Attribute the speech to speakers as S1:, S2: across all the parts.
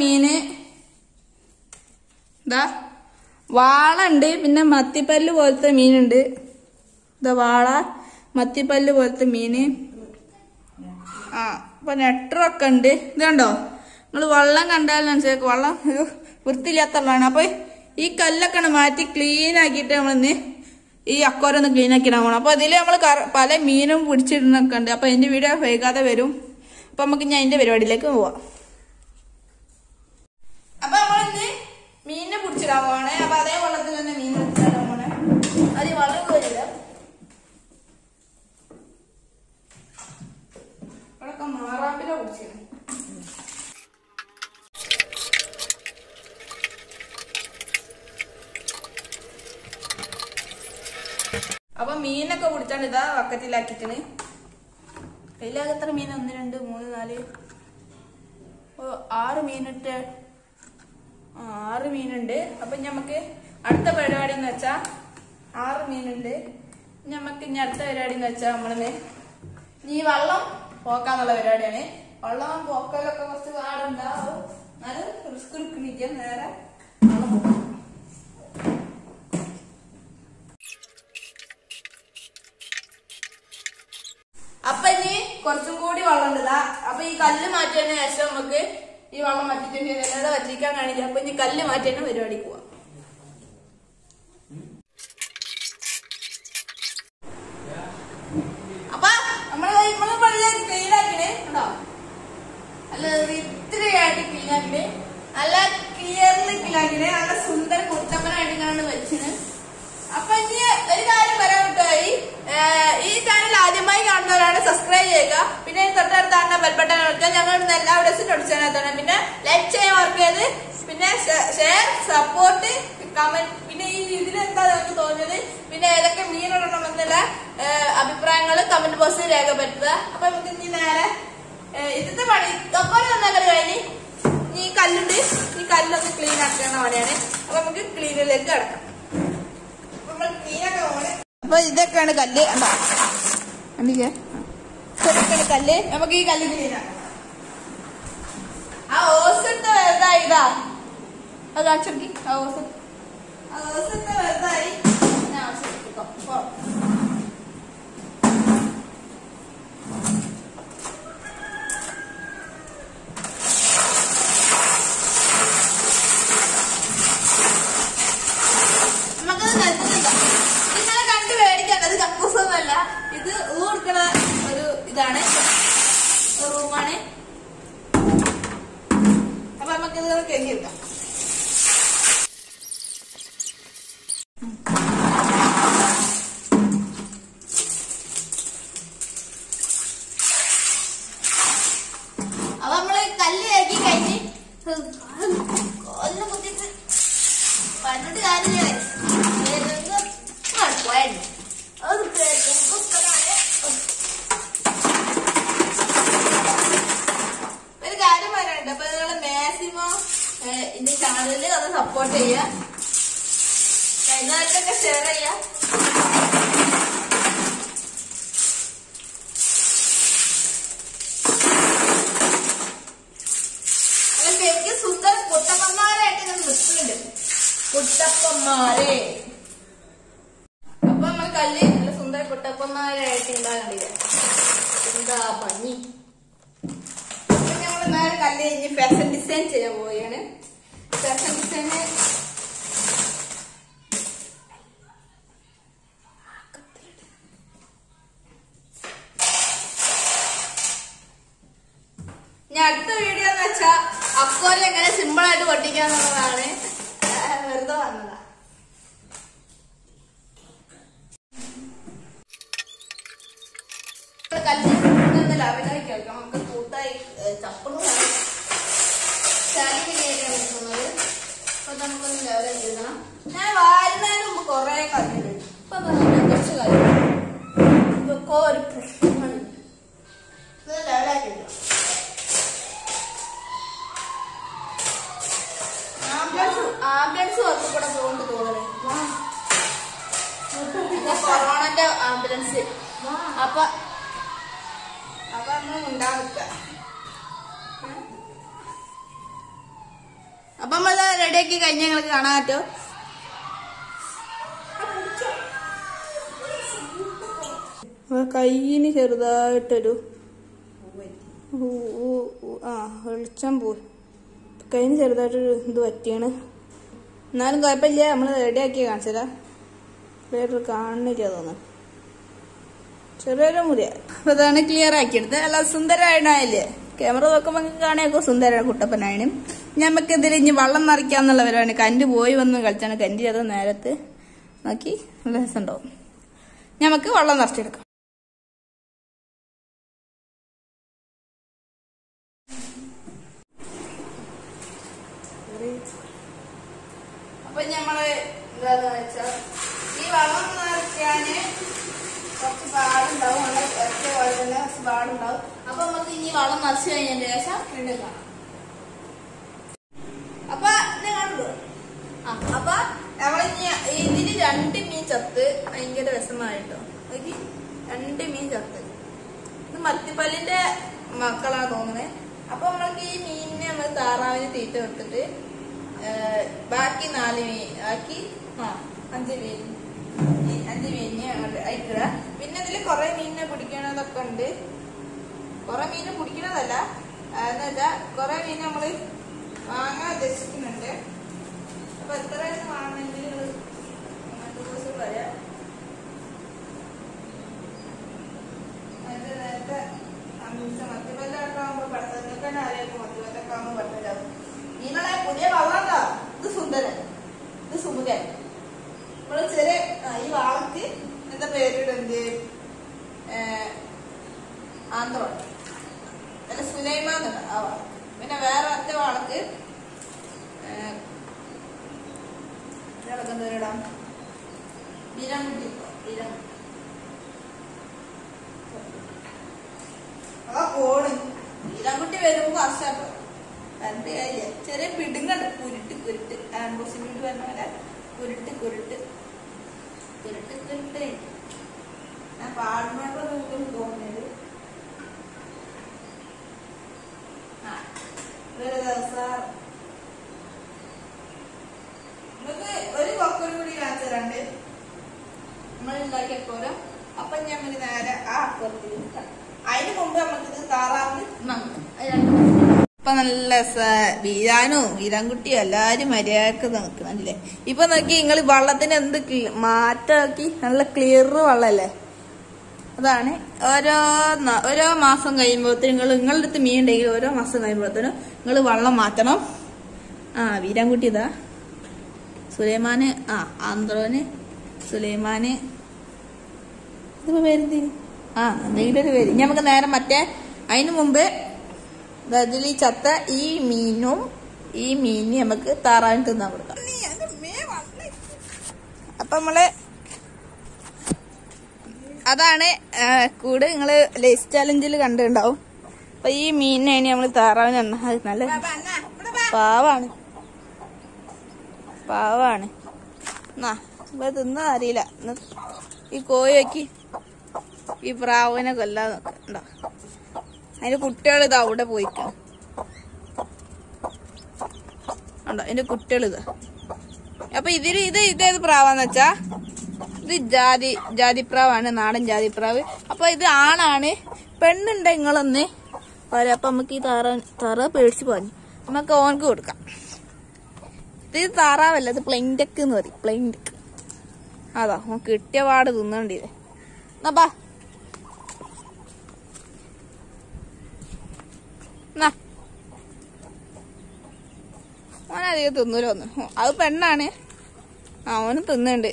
S1: മീന് ഇതാ വാള ഉണ്ട്, പിന്നെ മത്തിപ്പല്ല് പോലത്തെ മീനുണ്ട്. ഇതാ വാള, മത്തിപ്പല്ല് പോലത്തെ മീന്. അപ്പൊ നെട്ടറൊക്കെ ഉണ്ട്. ഇത് കണ്ടോ, നിങ്ങൾ വെള്ളം കണ്ടാലും മനസ്സിലാക്കും വെള്ളം ഒരു വൃത്തിയില്ലാത്ത വെള്ളമാണ്. അപ്പൊ ഈ കല്ലൊക്കെ മാറ്റി ക്ലീൻ ആക്കിയിട്ട് നമ്മളിന്ന് ഈ അക്കോരൊന്ന് ക്ലീൻ ആക്കിയിടാൻ പോകണം. അപ്പൊ അതില് നമ്മള് പല മീനും പിടിച്ചിടുന്നൊക്കെ ഉണ്ട്. അപ്പൊ അതിന്റെ വീഡിയോ വൈകാതെ വരും. അപ്പൊ നമുക്ക് ഞാൻ അതിന്റെ പരിപാടിയിലേക്ക് പോവാം. അപ്പൊ നമ്മളിന്ന് മീനിനെ പിടിച്ചിടാൻ പോവാണ്. അപ്പൊ അതേ വെള്ളത്തിൽ തന്നെ മീൻ പിടിച്ചിടാൻ പോണേ. അത് വെള്ളം പോയില്ല, അവിടെയൊക്കെ മാറാമ്പില പിടിച്ചിരുന്നു. അപ്പൊ മീനൊക്കെ പിടിച്ചാണ്ട് ഇതാ ബക്കറ്റിലാക്കിട്ടാണ്. അതിലാകെ എത്ര മീൻ? 1 2 3 4 6 മീനിട്ട് 6 മീനുണ്ട്. അപ്പൊ നമുക്ക് അടുത്ത പരിപാടി എന്ന് വെച്ചാ 6 മീനുണ്ട്. നമുക്ക് ഇനി അടുത്ത പരിപാടി എന്ന് വെച്ചാൽ നമ്മളിന്ന് ഈ വെള്ളം പോക്കാന്നുള്ള പരിപാടിയാണ്. വെള്ളം പോക്കലൊക്കെ കുറച്ച് പാടുണ്ടാവും, എന്നാലും റിസ്ക് എടുക്കണില്ല. നേരെ വെള്ളം പോക്കാം. അപ്പൊ ഇനി കുറച്ചും കൂടി വെള്ളം ഉണ്ട്. അപ്പൊ ഈ കല്ല് മാറ്റിയതിന് ശേഷം നമുക്ക് ഈ വെള്ളം മാറ്റിട്ട് എല്ലാവരും വറ്റിക്കാൻ കാണില്ല. അപ്പൊ ഇനി കല്ല് മാറ്റിയിട്ട് പരിപാടിക്ക് പോവാം. അപ്പൊ നമ്മള് വെള്ളം ക്ലീൻ ആക്കിന് കേട്ടോ, നല്ല ഇത്രയായിട്ട് ക്ലീൻ ആക്കിന്, നല്ല ക്ലിയർലി ക്ലീൻ ആക്കിന്, നല്ല സുന്ദര കുട്ടപ്പനായിട്ട് ഇങ്ങനെ വെച്ചിന്. അപ്പൊ ഇനി ഒരു കാര്യം പറയാൻ വിട്ടുപോയി, ഈ ചാനൽ ആദ്യമായി കാണുന്നവരാണ് സബ്സ്ക്രൈബ് ചെയ്യുക. പിന്നെ തൊട്ടടുത്താണ് ബെൽബട്ടൺ അടിക്കുക. ഞങ്ങളുടെ എല്ലാ വീഡിയോസും അടിച്ചാൽ പിന്നെ ലൈക്ക് ചെയ്യാൻ മറക്കരുത്. പിന്നെ ഷെയർ, സപ്പോർട്ട്, കമന്റ്. പിന്നെ ഈ ഇതിലെന്താ നിങ്ങൾക്ക് തോന്നിയത്, പിന്നെ ഏതൊക്കെ മീനിടണമെന്നുള്ള അഭിപ്രായങ്ങൾ കമന്റ് ബോക്സിൽ രേഖപ്പെടുത്തുക. അപ്പൊ നമുക്ക് ഇനി നേരെ ഇതിന്റെ പണി തൊക്കോല് വന്നൊക്കെ കഴിഞ്ഞ് ഈ കല്ലുണ്ട്, ഈ കല്ലൊന്ന് ക്ലീൻ ആക്കുന്ന പണിയാണ്. അപ്പൊ നമുക്ക് ക്ലീനിലേക്ക് കിടക്കാം. അപ്പൊ ഇതൊക്കെയാണ് കല്ല്. ഇതൊക്കെയാണ് കല്ല്. നമുക്ക് ഈ കല്ല് ക്ലീൻ ആക്കാം. ആ ഓസിട്ട് വെറുതായി ഇതാ അത് കാണിച്ചെടുക്കി. ആ ഓസിട്ട് വെറുതായി ഇത് കൊടുക്കണ ഒരു ഇതാണ്, റൂമാണ്. അപ്പൊ നമുക്ക് ഇത് കെട്ടിയെടുക്കാം. അപ്പൊ നമ്മള് കല്ല് ആക്കി കഴിഞ്ഞ് കൊല്ലം കുത്തിട്ട് പറഞ്ഞിട്ട് കാര്യമില്ല. ഒരു കാര്യം പറയാനുണ്ട്. അപ്പൊ നിങ്ങള് മാക്സിമം എന്റെ ചാനലിൽ ഒന്ന് സപ്പോർട്ട് ചെയ്യുക, കഴിഞ്ഞാലൊക്കെ ഷെയർ ചെയ്യുക. എനിക്ക് സുന്ദര കുട്ടപ്പന്മാരായിട്ട് ഞാൻ നിൽക്കുന്നുണ്ട്, കുട്ടപ്പന്മാരെ. അപ്പൊ നമ്മൾ കല്ല് നല്ല സുന്ദര കുട്ടപ്പന്മാരായിട്ട് ഉണ്ടാകണ്ടില്ല, എന്താ ഭംഗി. അപ്പൊ ഞങ്ങൾ നേരെ കല്ല് കഴിഞ്ഞ് ഫാഷൻ ഡിസൈൻ ചെയ്യാൻ പോവുകയാണ്. ഫാഷൻ ഡിസൈന് ഞാൻ അടുത്ത വീഡിയോ എന്ന് വെച്ചാ അക്കോല എങ്ങനെ സിമ്പിൾ ആയിട്ട് പൊട്ടിക്കാന്നുള്ളതാണ്. വെറുതെ വന്നതാ. കല്ല് ലാഭിനായി കേൾക്കാം. നമുക്ക് കൂട്ടായി ചപ്പളും നിൽക്കുന്നത്. അപ്പൊ നമുക്കൊന്ന് ലെവലാക്കി എടുക്കണം. ഞാൻ വാരുന്നതിന് മുമ്പ് കൊറേ കല്ലുണ്ട്. ഇപ്പൊ കുറച്ച് കല്ല് ഇതൊക്കെ ഒരു പ്രശ്നമാണ്. ഇത് ലെവലാക്കി എടുക്കണം. ആംബുലൻസ് വർക്ക് കൂടെ പോകൊണ്ട് തോന്നണേ. കൊറോണന്റെ ആംബുലൻസ്. അപ്പൊ നമ്മൾ ഉണ്ടാവുക അപ്പൊ നമ്മള് റെഡിയാക്കി കഴിഞ്ഞ ഞങ്ങൾക്ക് കാണാൻ പറ്റോ? കയ്യിന് ചെറുതായിട്ടൊരു വെളിച്ചം പോയി. കയ്യിന് ചെറുതായിട്ടൊരു ഇത് പറ്റിയാണ്. എന്നാലും കുഴപ്പമില്ല, നമ്മള് റെഡിയാക്കി കാണിച്ചതാ. വേറൊരു കാണുന്നില്ല തോന്നുന്നു, ചെറിയൊരു മുറിയ. അപ്പൊ അതാണ് ക്ലിയർ ആക്കിയെടുത്ത്. അല്ല സുന്ദരനായില്ലേ, ക്യാമറ നോക്കുമ്പോ കാണാനൊക്കെ സുന്ദരമാണ് കുട്ടപ്പനായനും. ഞമ്മക്ക് ഇതിൽ ഇനി വെള്ളം നിറയ്ക്കാന്നുള്ളവരാണ്. കന്റ് പോയി വന്ന് കളിച്ചാണ്. കന്റ് അത് നേരത്ത് നോക്കി നല്ല രസമുണ്ടാവും. ഞമ്മക്ക് വെള്ളം നിറച്ചെടുക്കാം. അപ്പൊ ഞമ്മള് എന്താന്ന് വെച്ചാൽ ഈ വെള്ളം നിറയ്ക്കാന് കുറച്ച് പാടുണ്ടാവും. നല്ല ഒറ്റ പോലെ തന്നെ കുറച്ച് പാടുണ്ടാവും. അപ്പൊ നമുക്ക് ഇനി വെള്ളം നിറച്ച് കഴിഞ്ഞതിന് ശേഷം വീണ്ടും കാണാം. അപ്പൊ അപ്പൊ നമ്മളിനി ഇതില് 2 മീൻ ചത്ത് ഭയങ്കര രസമായിട്ടോ. നോക്കി, 2 മീൻ ചത്ത്. ഇത് മത്തിപ്പല്ലിന്റെ മക്കളാ തോന്നുന്നത്. അപ്പൊ നമ്മൾക്ക് ഈ മീനിനെ നമ്മൾ താറാവിന് തീറ്റ കൊടുത്തിട്ട് ബാക്കി 4 മീൻ ബാക്കി 5 മീനിനെ അയക്കുക. പിന്നെ ഇതില് കുറെ മീനിനെ പിടിക്കണതൊക്കെ ഉണ്ട്. കുറെ മീനെ പിടിക്കണതല്ല, എന്നുവെച്ചാ കുറെ മീൻ നമ്മള് വാങ്ങാൻ ഉദ്ദേശിക്കുന്നുണ്ട്. അപ്പൊ എത്ര വാങ്ങണമെങ്കിൽ ദിവസം പറയാം. നേരത്തെ മത്തിപ്പല്ലൊക്കെ ആകുമ്പോ പെട്ടെന്ന് അറിയാം. മത്തിപ്പല്ലൊക്കെ ആകുമ്പോ പെട്ടെന്നാവും. മീനുകളെ പുതിയ വളർന്നോ? ഇത് സുന്ദരൻ, ഇത് സുമുഖൻ. നമ്മള് ചെറിയ ഈ വാളക്ക് എന്താ പേരിടുന്നത്? ആന്ത്രോൺ അല്ല സുലൈമാന്നുണ്ട് ആ വാളക്ക്. പിന്നെ വേറെ ഒറ്റ വാളക്ക് എന്തോരിടാം? വീരാൻകുട്ടി. കോണ് വീരാൻകുട്ടി വരുമ്പോ വർഷാട്ടോ രണ്ട് കാര്യം. ചെറിയ പിടുങ്ങുണ്ട്. കുരുട്ട് ആംബോസിന് വേണ്ടി പറഞ്ഞ പോലെ കുരുട്ട്. ഞാൻ പാടുന്നോട്ടൊന്നും തോന്നുന്നത്. നമുക്ക് ഒരു കൊക്കോട് കൂടി കാണിച്ചു തരാണ്ട് നമ്മൾ ഉണ്ടാക്കിയപ്പോരോ. അപ്പൊ ഞമ്മക്ക് നേരെ ആ അപ്പുറത്തിൽ അതിന് മുമ്പ് നമുക്ക് താറാവിന് ഇപ്പൊ നല്ല വീരാൻകുട്ടിയും എല്ലാരും മര്യാദക്ക് നോക്കണല്ലേ. ഇപ്പൊ നോക്കി നിങ്ങൾ വെള്ളത്തിന് എന്ത് മാറ്റാക്കി നല്ല ക്ലിയർ വെള്ളല്ലേ. അതാണ് ഓരോ മാസം കഴിയുമ്പോഴത്തേനും നിങ്ങളുടെ അടുത്ത് മീൻ ഉണ്ടെങ്കിൽ ഓരോ മാസം കഴിയുമ്പോഴത്തേനും നിങ്ങൾ വെള്ളം മാറ്റണം. വീരാൻകുട്ടി ഇതാ, സുലൈമാന്, ആന്ത്രോന്, സുലൈമാന്. ഇതിപ്പോ പേരെന്തി എന്തെങ്കിലും ഒരു പേര്. നമുക്ക് നേരെ മറ്റേ അതിന് മുമ്പ് അതിൽ ഈ ചത്ത ഈ മീനിന് നമുക്ക് താറാവിന് തിന്നാൻ കൊടുക്കാം. അപ്പൊ നമ്മള് അതാണ് കൂട് നിങ്ങള് ലേസ് ചാലഞ്ചിൽ കണ്ടിട്ടുണ്ടാവും. അപ്പൊ ഈ മീനിനെ നമ്മള് താറാവിന് നല്ല പാവാണ്. തിന്നാ അറിയില്ല. ഈ കോഴിക്ക് ഈ പ്രാവിനെ കൊല്ലാൻ നോക്കണ്ടോ. അതിന്റെ കുട്ടികൾ ഇതാ അവിടെ പോയിക്കണം. ഉണ്ടോ അതിന്റെ കുട്ടികൾ ഇതാ. അപ്പൊ ഇതേത് പ്രാവാന്ന് വെച്ചാ ഇത് ജാതിപ്രാവാണ്, നാടൻ ജാതിപ്രാവ്. അപ്പൊ ഇത് ആണാണ്. പെണ്ണുണ്ട് നിങ്ങളൊന്ന് പറയാം. അപ്പൊ നമുക്ക് ഈ താറാവ് പേടിച്ച് പോഞ്ഞു നമുക്ക് ഓനക്ക് കൊടുക്കാം. ഇത് താറാവല്ല, ഇത് പ്ലെയിൻഡക്ക് എന്ന് പറയും. പ്ലെയിൻഡക്ക് അതാ കിട്ടിയ പാട് തിന്നണ്ടില്ലേ. എന്നാ ഓനധികം തിന്നൂലോ ഒന്ന്. അത് പെണ്ണാണ്. ഓന് തിന്നുണ്ട്.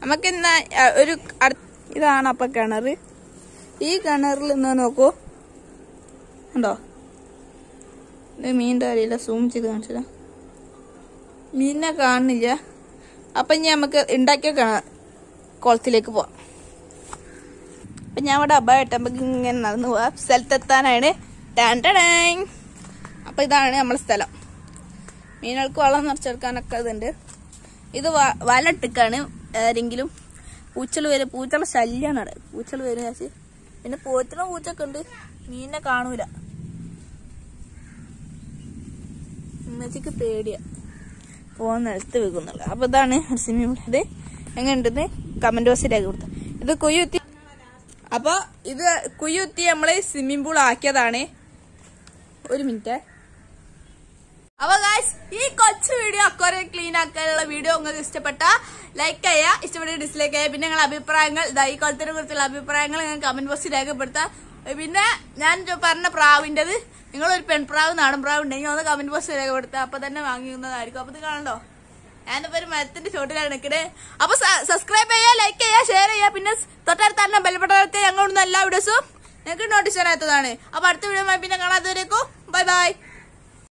S1: നമുക്ക് എന്നാ ഇതാണ് അപ്പൊ കിണറ്. ഈ കിണറിൽ നിന്ന് നോക്കൂ, ഉണ്ടോ മീനിന്റെ അറിയില്ല. സൂം ചെയ്ത് കാണിച്ചില്ല, മീനിനെ കാണുന്നില്ല. അപ്പൊ ഇനി നമുക്ക് ഉണ്ടാക്കിയ കുളത്തിലേക്ക് പോവാം. അപ്പൊ ഞാൻ ഇവിടെ അബ്ബായിട്ട് നമുക്ക് ഇങ്ങനെ നടന്നു പോവാം. സ്ഥലത്തെത്താനാണ്. അപ്പൊ ഇതാണ് നമ്മളെ സ്ഥലം. മീനുകൾക്ക് വെള്ളം നിറച്ചെടുക്കാനൊക്കെ ഇതുണ്ട്. ഇത് വലട്ടിക്കാണ്. ആരെങ്കിലും പൂച്ചകള് ശല്യാണ് അവിടെ. പൂച്ചകൾ വരും വെച്ച്. പിന്നെ പോറ്റുന്ന പൂച്ചൊക്കെ ഉണ്ട്. മീനിനെ കാണൂല. ഉമ്മച്ചിക്ക് പേടിയാ പോകാൻ നിലത്ത് വെക്കുന്നുള്ളു. അപ്പൊ ഇതാണ് സ്വിമ്മിംഗ് പൂൾ. ഇത് എങ്ങനെയുണ്ടെന്ന് കമന്റ് ബോക്സിലേക്ക് കൊടുത്ത. ഇത് കുയ്യുത്തി. അപ്പൊ ഇത് കുയ്യുത്തി നമ്മള് സ്വിമ്മിംഗ് പൂൾ ആക്കിയതാണ്. ഒരു മിനിറ്റ്. അപ്പൊ ഗായ്സ്, ഈ കൊച്ചു വീഡിയോ അക്വേറിയം ക്ലീൻ ആക്കാനുള്ള വീഡിയോ നിങ്ങൾക്ക് ഇഷ്ടപ്പെട്ട ലൈക്ക് ചെയ്യുക, ഇഷ്ടപ്പെട്ട ഡിസ്ലൈക്ക് ചെയ്യുക. പിന്നെ നിങ്ങളുടെ അഭിപ്രായങ്ങൾ ഈ കൊളത്തിനെ കുറിച്ചുള്ള അഭിപ്രായങ്ങൾ നിങ്ങൾ കമന്റ് ബോക്സിൽ രേഖപ്പെടുത്താം. പിന്നെ ഞാൻ പറഞ്ഞ പ്രാവിൻ്റെത് നിങ്ങളൊരു പെൺപ്രാവ് നാടൻ പ്രാവ് ഉണ്ടെങ്കിൽ ഒന്ന് കമന്റ് ബോക്സിൽ രേഖപ്പെടുത്തുക. അപ്പൊ തന്നെ വാങ്ങിക്കുന്നതായിരിക്കും. അപ്പൊ ഇത് കാണണ്ടോ, ഞാനിപ്പോ ഒരു മരത്തിന്റെ ചോട്ടിലാണ് നിൽക്കണേ. അപ്പൊ സബ്സ്ക്രൈബ് ചെയ്യുക, ലൈക്ക് ചെയ്യുക, ഷെയർ ചെയ്യുക. പിന്നെ തൊട്ടടുത്ത് തന്നെ ബെൽബട്ടൺ ഞങ്ങൾ എല്ലാ വീഡിയോസും നിങ്ങൾക്ക് നോട്ടീസ് തരാത്തതാണ്. അപ്പൊ അടുത്ത വീഡിയോ പിന്നെ കാണാത്തവരേക്കും ബൈ ബൈ.